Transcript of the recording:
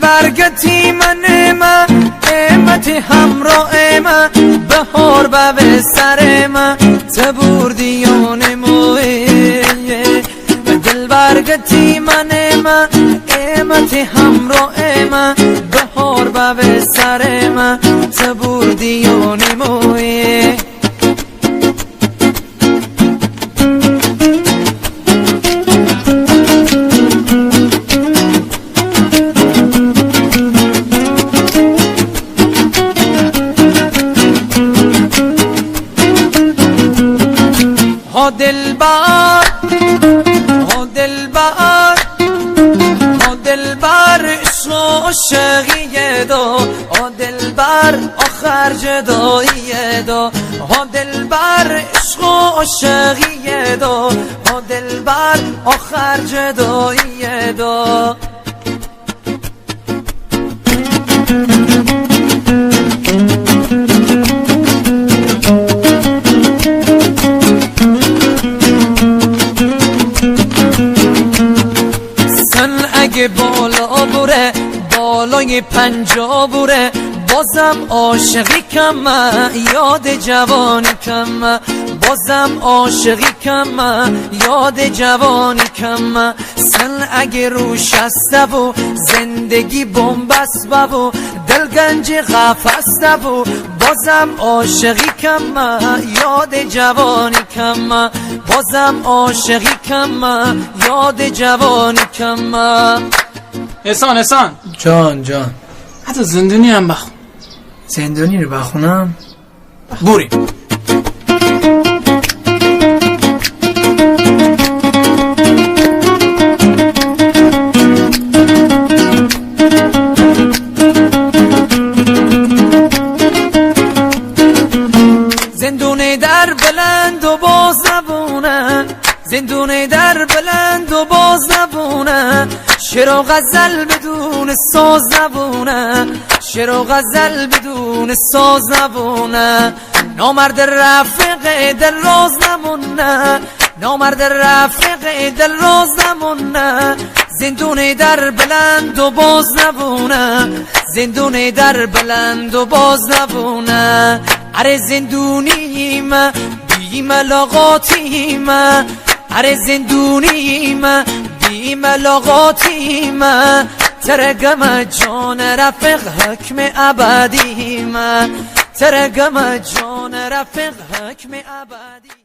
برگتی من ما قیمت همراه ما بهار به سر ما تبوردیان مویه دل برگتی من ما قیمت همراه ما بهار به سر ما تبوردیان مویه ها دلبر ها دلبر ها دلبر عشق و عاشقی دو ها دلبر آخر جدایی دو ها دلبر عشق و عاشقی دو ها دلبر آخر جدایی دو اگه بالا بره بالای 50 بره بازم عاشقی کم یاد جوانی کم بازم عاشقی کم یاد جوانی کم سن اگه روش هسته و زندگی بنبست و دل گنج قفسته و بازم عاشقی کم یاد جوانی کم بازم عاشقی کم یاد جوانی کم احسان جان حتی زندونی هم بخون. زندونی رو بخونم؟ بوری زندون در بلند و باز نبونه زندون در بلند و باز نبونه شعر و غزل بدون ساز نبونه شعر و غزل بدون ساز نبونه نامرد رفیق دل راز نمونه نامرد رفیق دل راز نمونه زندون در بلند و باز نبونه زندون در بلند و باز نبونه اره زندونیم بی ملاقاتیم اره زندونیم بی ملاقاتیم ترگم جان رفیق حکم ابدیم ترگم جان رفیق حکم ابدی